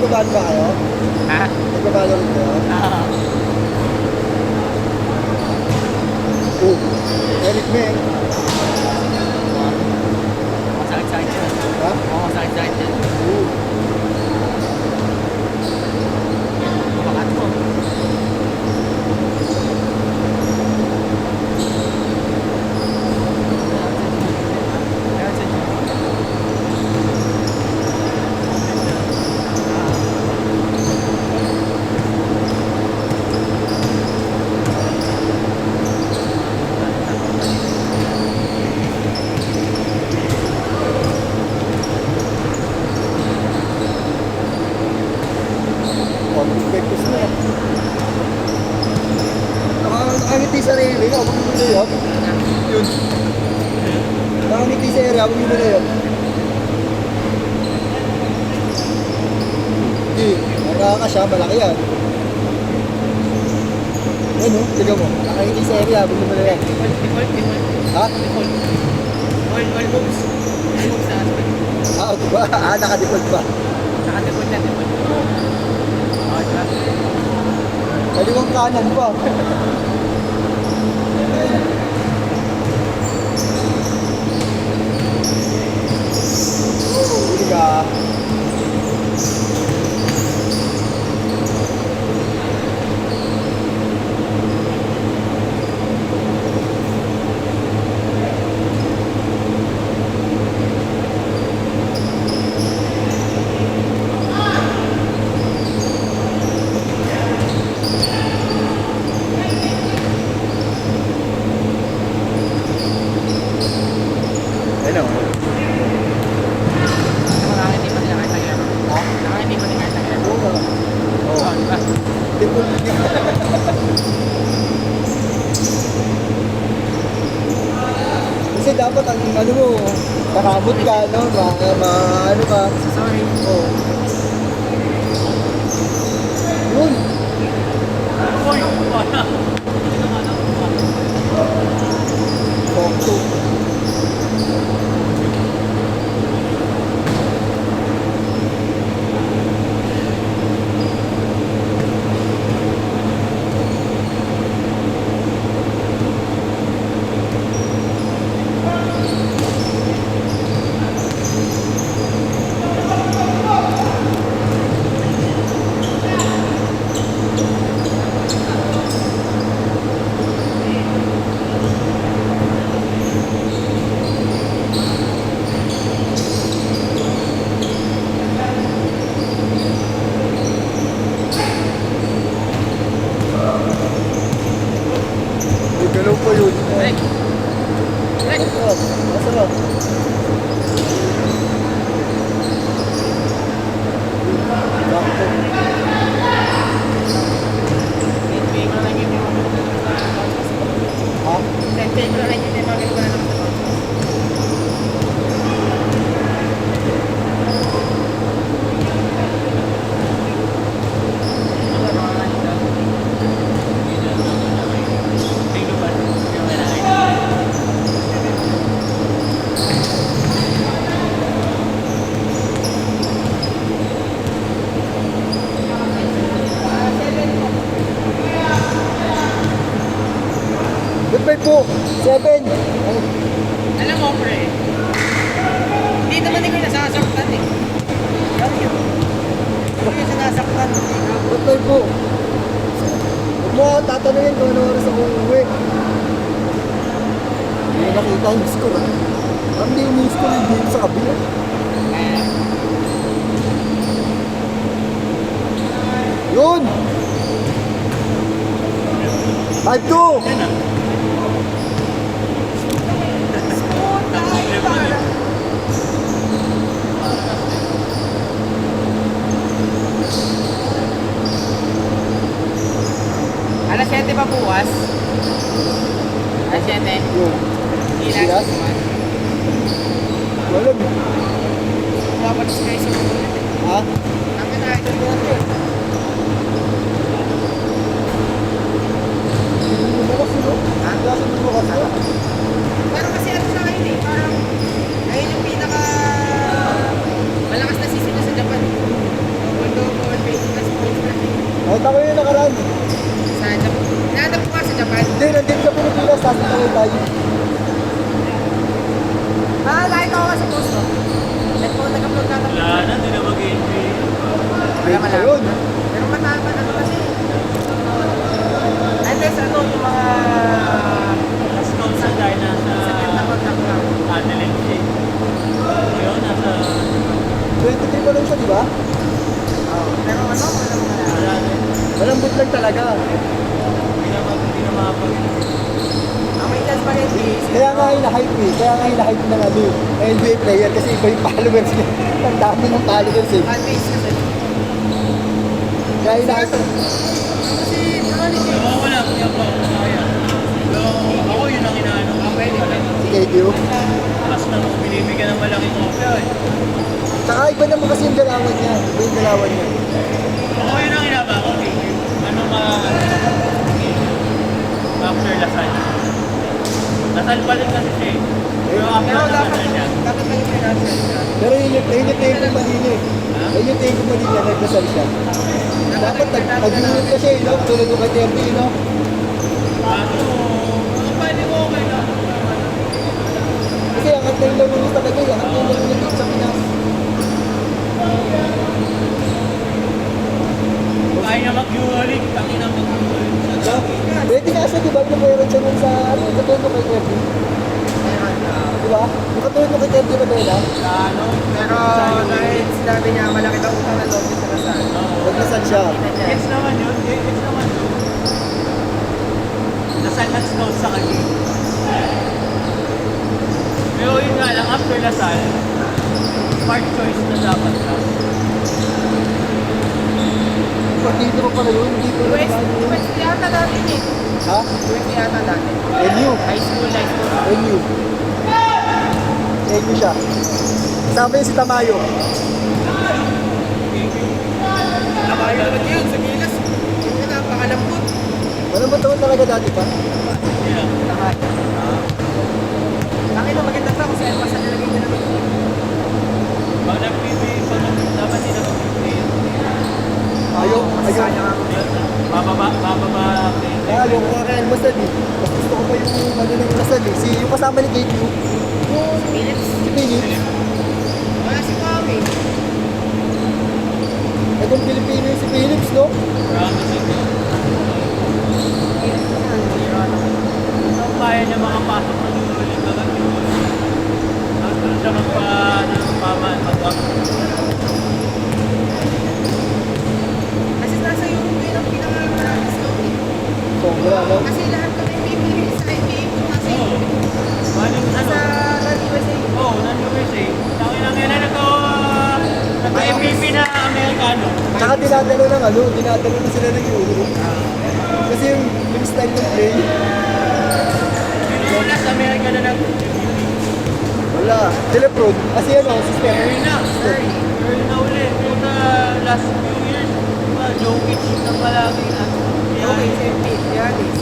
nagbabalo ba kayo? Ha? Nagbabalo rin kayo? Oh, Eric Meng. Masakit-sakit yun. Ha? Oo, masakit-sakit yun. Oh. Bakat mo. Ayan sa Diyos. Oh, mag-breakfast na. Nakangiti sa area, habang yung na yun. Yun. Nakangiti sa area, habang yung na yun. Hindi, nakakasya, malaki yan. Ano, tiga mo. Nakangiti sa area, habang yung na yan. Default. Ha? Default. All moves. All moves na aspect. Ah, diba? Ah, naka-default ba? Naka-default na, default. Oo, diba? Kaliwang kanan pa. Huli ka. Ano? Nakangiti pa nila kahit nagyaro. Ha? Nakangiti pa nila kahit nagyaro. Oo nga. Oo, diba? Default niya. Kasi dapat ang ano mo, nakabot ka, no? Ano ka. Sorry. Oh. Yun. Uy! Wala. Pokto. May galaw pa yun. Break! Break! Masarap. Masarap. Sakto. Sentay ko na lang yung Ha? Sentay ko na lang yung mga ganito na lang sa podcast. Goodbye po. 7. Alam mo, pre, hindi naman ikaw nasasaktan eh. Yan yun. Hindi ka sinasaktan. Goodbye po. Huwag mo ako tatanungin kung ano oras ako uuwi. Hindi ko nakita yung score, ha? Parang hindi yung score yung game sa kabila. Yun! 5-2! Yan ah. Alas 7 pa bukas. Alas 7. Yun. Ilan Yes. naman. Walang. Papalis kayo sa mga. Ha? Namin na ito natin. Bukas yun, Ha? Klase mo bukas yun. Pero kasi ano sa ngayon eh, parang ngayon yung pinaka malakas na season na sa Japan. Although Nakita ko yung nakaraan. Sa Japan. Hinahanap ko nga sa Japan. Hindi, nandito sa Pilipinas, sasakay tayo. Nakita ko nga sa post ko. Nag-upload ka tapos. Wala na, hindi na mag-enjoy. Wala Pwede pa yun. Pero mataman ano kasi. Ay, guys, ano yung mga... Last note sa dahil nasa Sa contract lang. Adelaide City. Ngayon, nasa... 23 pa lang siya, di ba? Pero ano, Wala na. Malambot lang talaga. Hindi na makapag... ang may chance pa rin is... Kaya nga hina-hype eh. Kaya nga hina-hype ng ano eh. NBA player kasi iba yung followers niya. Ang dami ng followers eh. Fan-base kasi. Kaya hina-hype. Kasi, ano ni Ewan ko lang, hindi ako kaya. Pero ako yun ang inaano. pwede. Si KQ. Tapos na binibigyan ng malaking opya eh. Tsaka iba naman kasi yung galawan niya. Iba yung galawan niya. Ako yun ang inaba ko. Ano after Lasal. Lasal pa rin kasi siya eh. Pero after Pero Lasal dapat niya. dapat lang yung financial siya. Pero yun yung Tenko Manila eh. Yun yung Tenko Manila, nagdasal siya. Dapat nag-unit ka siya eh, no? Tulad ko kay Terry, no? Ano, pwede ko okay lang. Kasi angat na yung laro niya talaga eh. Angat na yung laro niya dito sa Pinas. Kaya niya mag-Euroleague, tangin na mag-Euroleague. No? Pwede nga siya, di ba? Nabayaran siya nun sa, ano, katulad ko kay Terry. Di ba? Yung katulad ko kay Terry na ba Sa ano? Pero dahil sinabi niya malaki daw utang na loob sa Lasal. Nagdasal siya. Gets naman yun, gets naman yun. Lasal at snow sa kanya. Pero yun nga lang, after Lasal, smart choice na dapat ka. Pag dito pa pala yun, dito na US, ba yun? US yata dati eh. Ha? US yata dati. NU. High school. NU. NU siya. Kasama yun si Tamayo. Nabayo naman yun sa Gilas. Yung na napakalambot. Walang mataon talaga dati pa. Yeah. Laki na maganda pa kasi alpas na nilagay niya naman. Pag nag-PBA, dapat din ako PBA. Ayaw. Sayang ako. Bababa, Kaya yung mga kaya masad eh. Mas gusto ko pa yung ano ng masad eh. Yung kasama ni KQ. Philips. Si Phillips. Wala si Mami. Itong Pilipino yung si Phillips, no? Promise ito. So, kaya niya makapasok ng Euroleague na mag-Euroleague. Doon siya mag-up. Kasi nasa Europe yun ang pinakamarami scouting. Sobra, no? Kasi lahat kami pipili sa NBA po kasi Maling ano? sa USA. Oo, non-USA. Tangin lang yan na nag-MVP na Amerikano. Tsaka dinadalo ng ano, dinadalo na sila ng Euro. Kasi yung style ng play, Sino wala sa Amerika na wala. Telepron. Kasi ano, system. Curry na. Curry na ulit. Yung last few years, Jokic na palagi. Okay, safety. Yanis.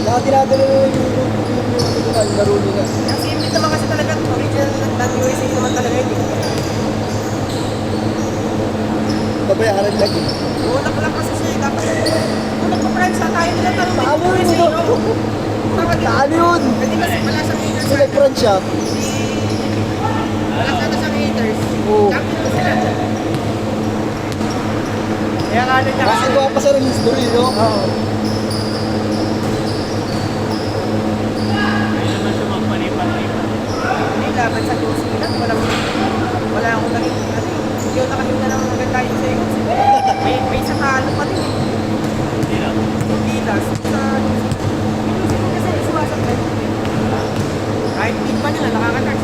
Tsaka dinadalo na ng Euro. Yung laro nila. Kasi hindi naman kasi talaga original ng USA naman talaga yun eh. Babayaran lang eh. Unak lang kasi siya eh. Dapat unak pa friends na tayo nila tanong Paano ng yun? USA no? Dapat Saan yun? Pwede kasi wala sa haters. Kasi nag-front siya. Wala sana sa haters. Oo. Champion na sila. Kaya nga niya Kasi gawa pa siya ng history, no? Oo. Hindi naman siya magpalipat-lipat. Hindi laban sa USA lang. Wala akong naging ano. Hindi ako nakahinga ng maganda yung sa iyo. May sa talo pa din eh. Hindi lang. Hindi last sa kasi sumasap na yun. Kahit mid pa nila, nakaka-touch.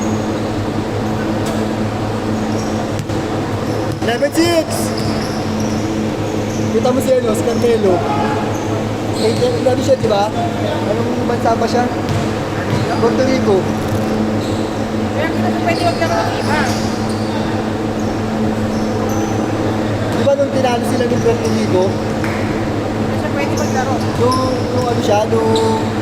11-6! Kita mo si ano, si Carmelo. Ano siya, di ba? Anong bansa pa siya? Puerto Rico. Kaya kita pwede maglaro ng iba. Di ba nung tinalo sila ng Puerto Rico? Kaya siya pwede maglaro. Nung ano siya, nung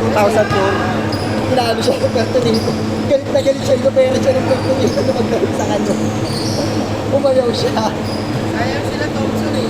2004, tinalo siya ng Puerto Rico. Galit na galit siya, inopera siya ng Puerto Rico na maglaro sa kanya. Umayaw siya. Sayang sila Thompson eh.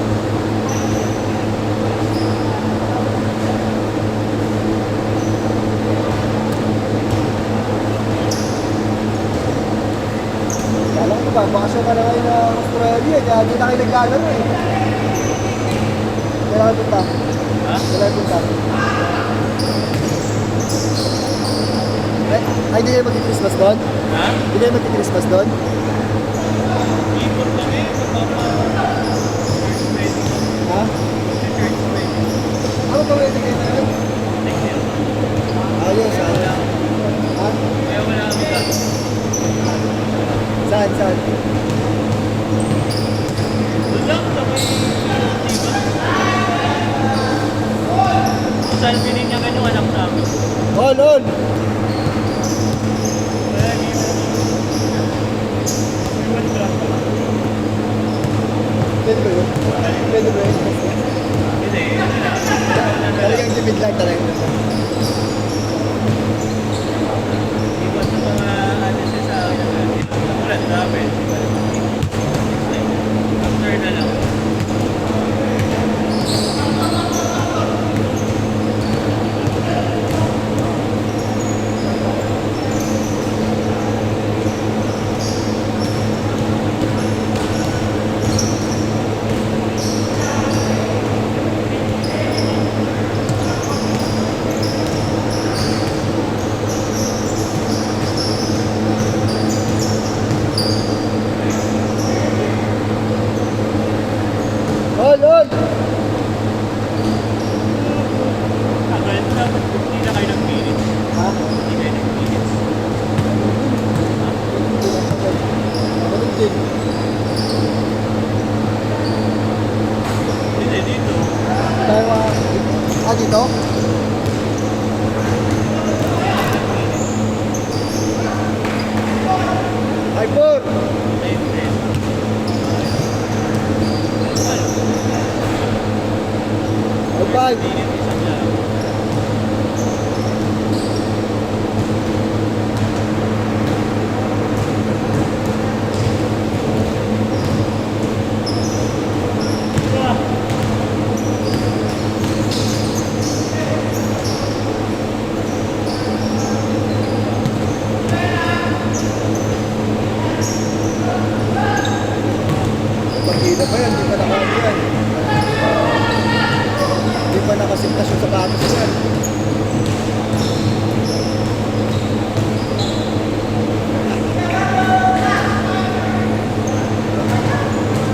sa Australia, kaya di na kayo naglalaro eh. Kailangan punta. Ha? Kailangan punta. Ay, di kayo mag-Christmas doon? Ha? Di kayo mag-Christmas doon? Ipon kami, first wedding. Ha? First wedding. Ano ba pwede kayo na yun? Next year. Ayos, Wala. ha? Kaya wala kami kasi. Saan, saan? Doon lang sa may diba? Kung saan pininyakan yung anak namin. On, on! Kaya di mo. Iwan ka. Pwede ba yun? Pwede ba yun? Hindi. Talagang timid lang talaga. Iwan sa mga ano siya sa ulan namin. After na lang. On, on! Akala ko dapat hindi na kayo nag-minutes. Ha? Hindi kayo nag-minutes. Ganun din. Hindi, dito. Tayo dito? Ay, four! Time 10. Ay, five! Minutes isang lang. Pagkita pa yan, di pa nakaano yan. Di pa nakasintas yung sapatos yan.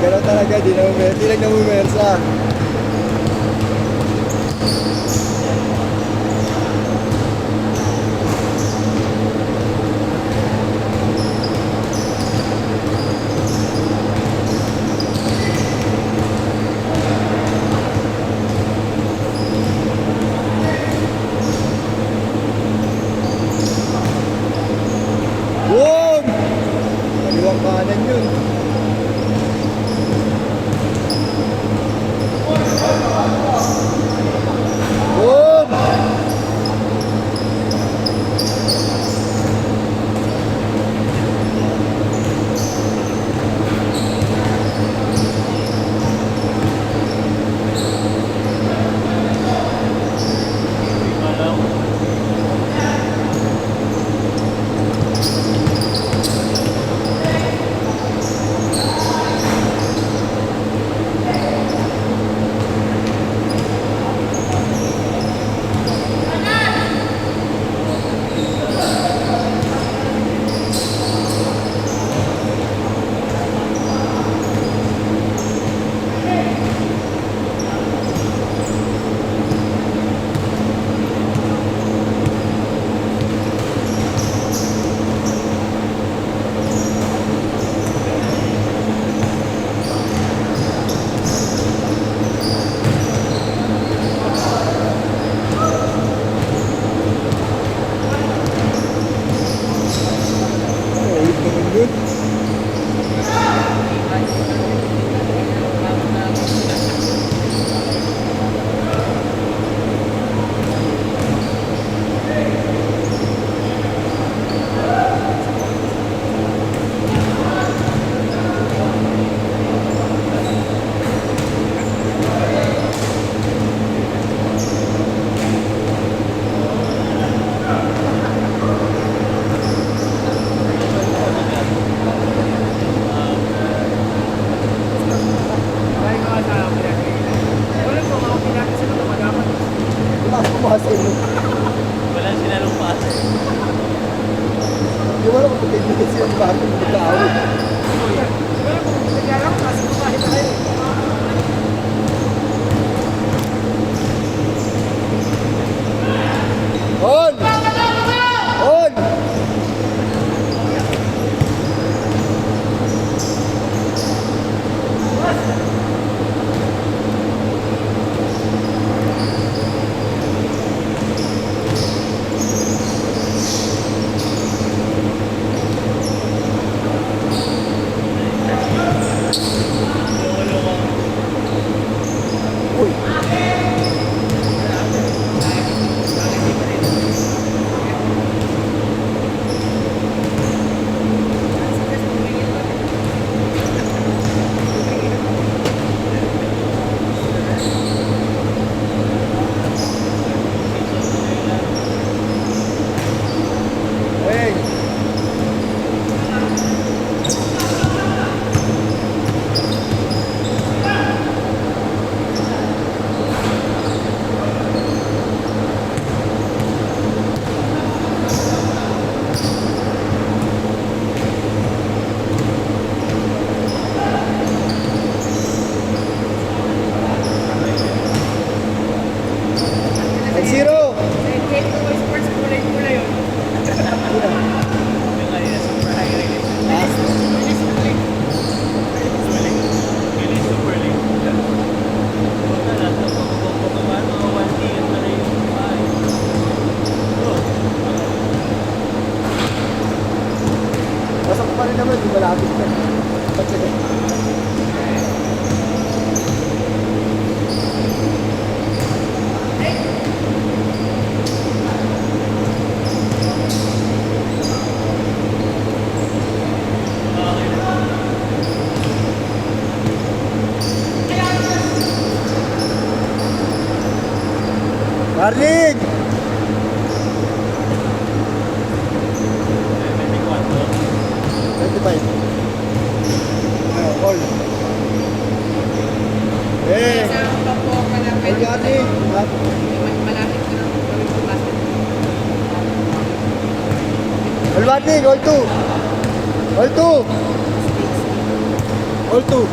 Gano'n talaga, di lang namumersa. Boom! Kaliwang kanan yun. Darling! May kwarto. 25. Call. Eh, Sa papo ka na pwede. Darling! Malapit ka na gawin ko basket. Darling, all two! All two! All two!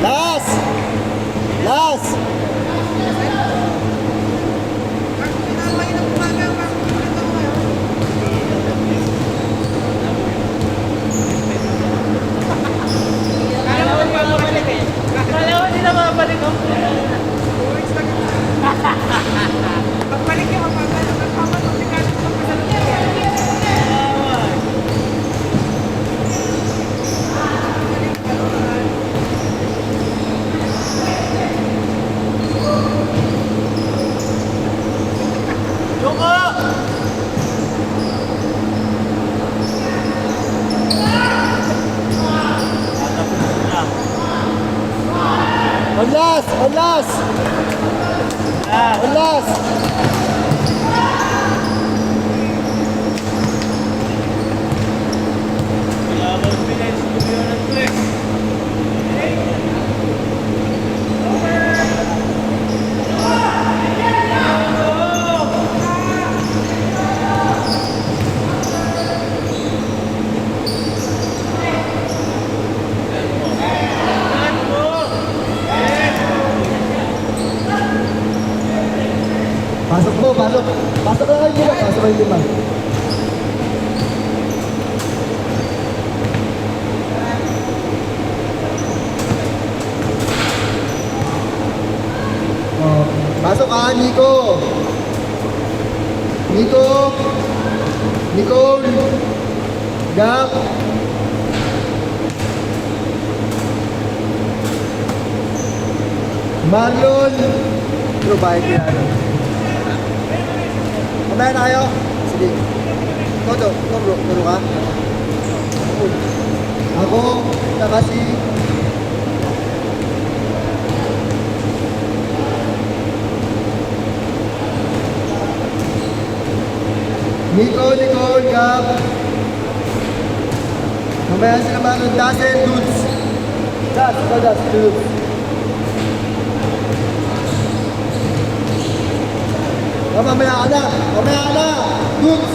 Last! Last! Kala ko hindi na mabalik ako. Pagbalik ka, magpapalagay ka pa sa Yoko! On last! On last! On last! Kailangan pinay studio ng flex. Pasok mo, pasok. Pasok na kayo dito. Pasok kayo dito. Oh, pasok ka, Nico. Nico. Nicole. Gap. Marlon. Pero bayad niya. Mamaya na kayo. Sige. Todo, bro. Turo ka. Ako, saka si... Nicole, Gab. Mamaya sila mga ng Dasen, Dudes. Dudes. Mamaya ka na. Dudes.